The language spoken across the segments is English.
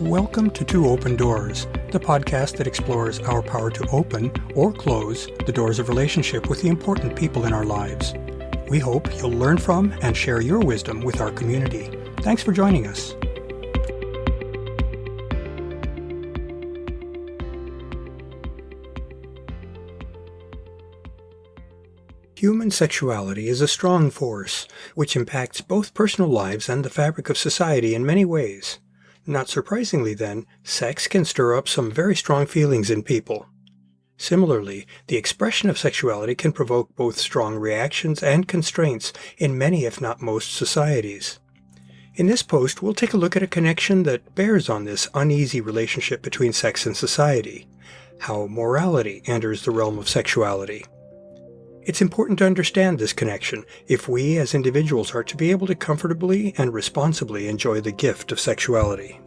Welcome to Two Open Doors, the podcast that explores our power to open or close the doors of relationship with the important people in our lives. We hope you'll learn from and share your wisdom with our community. Thanks for joining us. Human sexuality is a strong force which impacts both personal lives and the fabric of society in many ways. Not surprisingly, then, sex can stir up some very strong feelings in people. Similarly, the expression of sexuality can provoke both strong reactions and constraints in many, if not most, societies. In this post, we'll take a look at a connection that bears on this uneasy relationship between sex and society, how morality enters the realm of sexuality. It's important to understand this connection if we as individuals are to be able to comfortably and responsibly enjoy the gift of sexuality.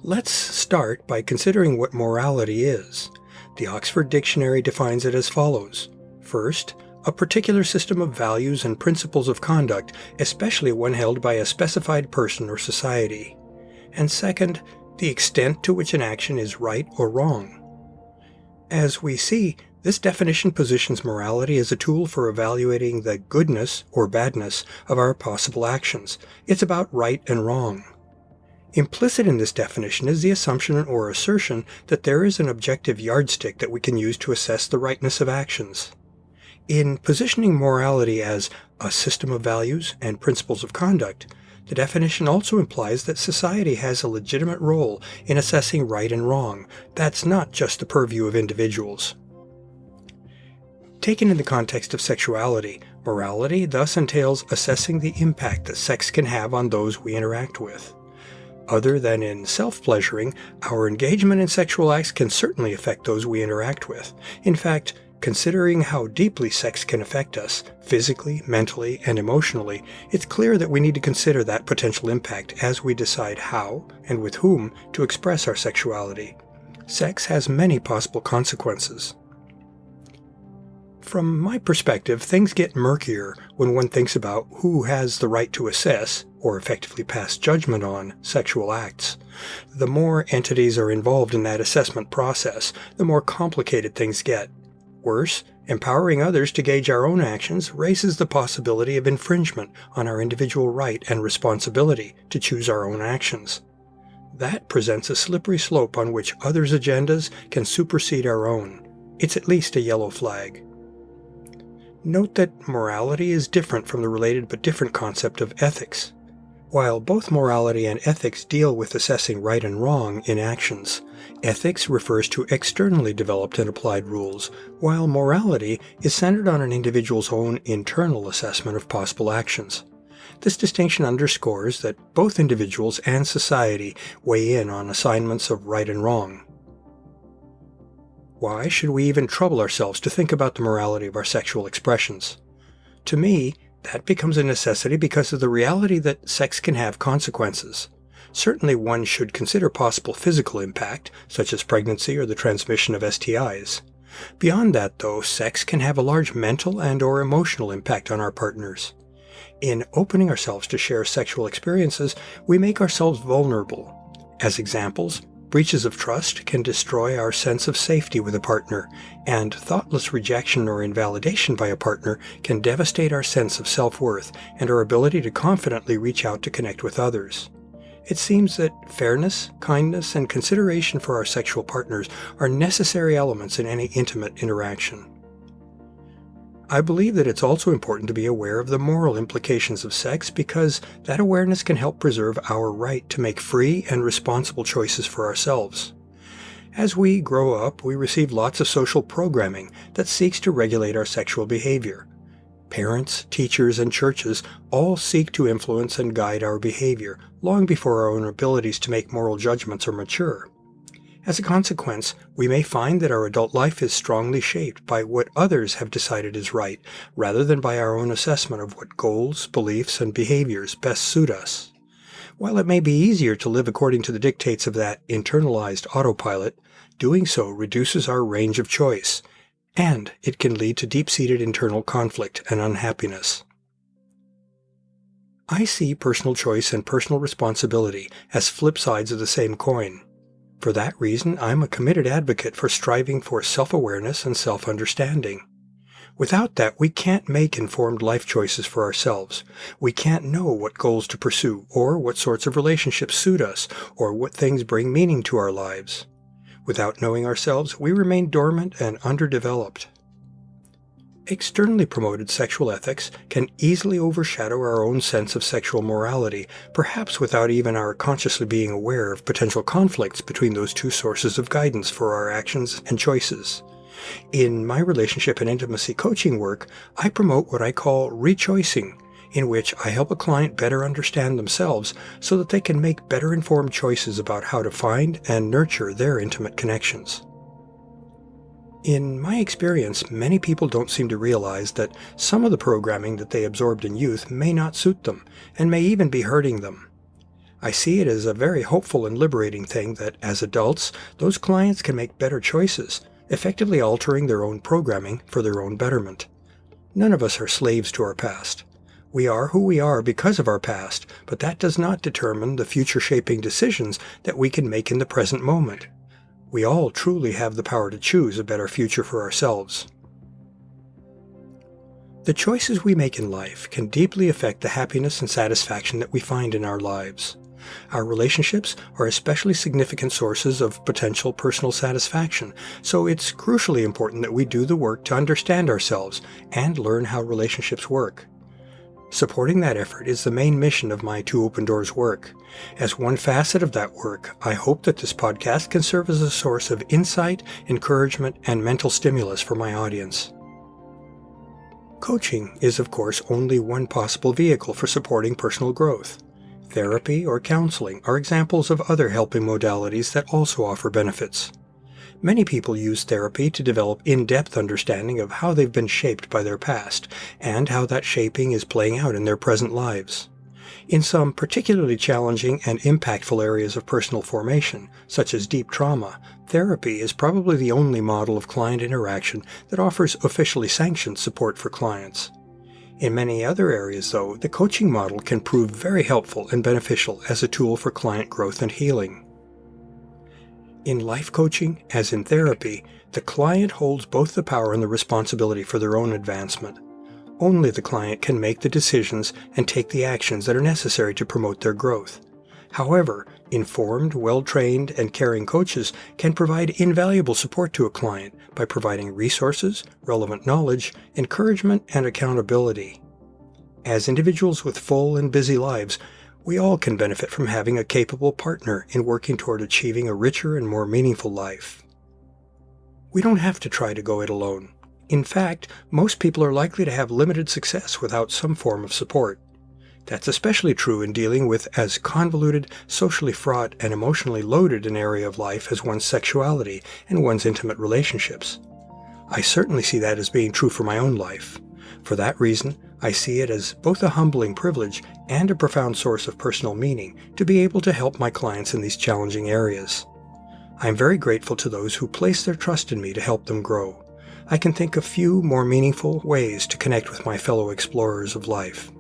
Let's start by considering what morality is. The Oxford Dictionary defines it as follows. First, a particular system of values and principles of conduct, especially one held by a specified person or society. And second, the extent to which an action is right or wrong. As we see, this definition positions morality as a tool for evaluating the goodness or badness of our possible actions. It's about right and wrong. Implicit in this definition is the assumption or assertion that there is an objective yardstick that we can use to assess the rightness of actions. In positioning morality as a system of values and principles of conduct, the definition also implies that society has a legitimate role in assessing right and wrong. That's not just the purview of individuals. Taken in the context of sexuality, morality thus entails assessing the impact that sex can have on those we interact with. Other than in self-pleasuring, our engagement in sexual acts can certainly affect those we interact with. In fact, considering how deeply sex can affect us, physically, mentally, and emotionally, it's clear that we need to consider that potential impact as we decide how and with whom to express our sexuality. Sex has many possible consequences. From my perspective, things get murkier when one thinks about who has the right to assess, or effectively pass judgment on, sexual acts. The more entities are involved in that assessment process, the more complicated things get. Worse, empowering others to gauge our own actions raises the possibility of infringement on our individual right and responsibility to choose our own actions. That presents a slippery slope on which others' agendas can supersede our own. It's at least a yellow flag. Note that morality is different from the related but different concept of ethics. While both morality and ethics deal with assessing right and wrong in actions, ethics refers to externally developed and applied rules, while morality is centered on an individual's own internal assessment of possible actions. This distinction underscores that both individuals and society weigh in on assignments of right and wrong. Why should we even trouble ourselves to think about the morality of our sexual expressions? To me, that becomes a necessity because of the reality that sex can have consequences. Certainly one should consider possible physical impact, such as pregnancy or the transmission of STIs. Beyond that, though, sex can have a large mental and/or emotional impact on our partners. In opening ourselves to share sexual experiences, we make ourselves vulnerable. As examples, breaches of trust can destroy our sense of safety with a partner, and thoughtless rejection or invalidation by a partner can devastate our sense of self-worth and our ability to confidently reach out to connect with others. It seems that fairness, kindness, and consideration for our sexual partners are necessary elements in any intimate interaction. I believe that it's also important to be aware of the moral implications of sex because that awareness can help preserve our right to make free and responsible choices for ourselves. As we grow up, we receive lots of social programming that seeks to regulate our sexual behavior. Parents, teachers, and churches all seek to influence and guide our behavior long before our own abilities to make moral judgments are mature. As a consequence, we may find that our adult life is strongly shaped by what others have decided is right, rather than by our own assessment of what goals, beliefs, and behaviors best suit us. While it may be easier to live according to the dictates of that internalized autopilot, doing so reduces our range of choice, and it can lead to deep-seated internal conflict and unhappiness. I see personal choice and personal responsibility as flip sides of the same coin. For that reason, I'm a committed advocate for striving for self-awareness and self-understanding. Without that, we can't make informed life choices for ourselves. We can't know what goals to pursue, or what sorts of relationships suit us, or what things bring meaning to our lives. Without knowing ourselves, we remain dormant and underdeveloped. Externally promoted sexual ethics can easily overshadow our own sense of sexual morality, perhaps without even our consciously being aware of potential conflicts between those two sources of guidance for our actions and choices. In my relationship and intimacy coaching work, I promote what I call rechoicing, in which I help a client better understand themselves so that they can make better informed choices about how to find and nurture their intimate connections. In my experience, many people don't seem to realize that some of the programming that they absorbed in youth may not suit them, and may even be hurting them. I see it as a very hopeful and liberating thing that, as adults, those clients can make better choices, effectively altering their own programming for their own betterment. None of us are slaves to our past. We are who we are because of our past, but that does not determine the future-shaping decisions that we can make in the present moment. We all truly have the power to choose a better future for ourselves. The choices we make in life can deeply affect the happiness and satisfaction that we find in our lives. Our relationships are especially significant sources of potential personal satisfaction, so it's crucially important that we do the work to understand ourselves and learn how relationships work. Supporting that effort is the main mission of my Two Open Doors work. As one facet of that work, I hope that this podcast can serve as a source of insight, encouragement, and mental stimulus for my audience. Coaching is, of course, only one possible vehicle for supporting personal growth. Therapy or counseling are examples of other helping modalities that also offer benefits. Many people use therapy to develop in-depth understanding of how they've been shaped by their past, and how that shaping is playing out in their present lives. In some particularly challenging and impactful areas of personal formation, such as deep trauma, therapy is probably the only model of client interaction that offers officially sanctioned support for clients. In many other areas, though, the coaching model can prove very helpful and beneficial as a tool for client growth and healing. In life coaching, as in therapy, the client holds both the power and the responsibility for their own advancement. Only the client can make the decisions and take the actions that are necessary to promote their growth. However, informed, well-trained, and caring coaches can provide invaluable support to a client by providing resources, relevant knowledge, encouragement, and accountability. As individuals with full and busy lives, we all can benefit from having a capable partner in working toward achieving a richer and more meaningful life. We don't have to try to go it alone. In fact, most people are likely to have limited success without some form of support. That's especially true in dealing with as convoluted, socially fraught, and emotionally loaded an area of life as one's sexuality and one's intimate relationships. I certainly see that as being true for my own life. For that reason, I see it as both a humbling privilege and a profound source of personal meaning to be able to help my clients in these challenging areas. I am very grateful to those who place their trust in me to help them grow. I can think of few more meaningful ways to connect with my fellow explorers of life.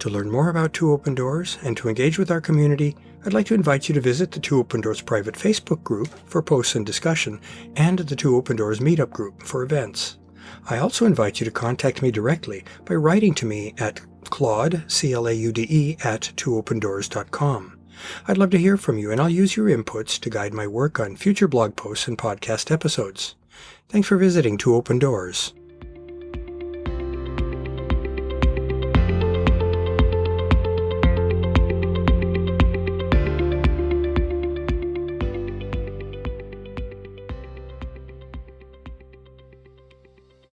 To learn more about Two Open Doors and to engage with our community, I'd like to invite you to visit the Two Open Doors private Facebook group for posts and discussion, and the Two Open Doors meetup group for events. I also invite you to contact me directly by writing to me at Claude, C-L-A-U-D-E, at twoopendoors.com. I'd love to hear from you, and I'll use your inputs to guide my work on future blog posts and podcast episodes. Thanks for visiting Two Open Doors.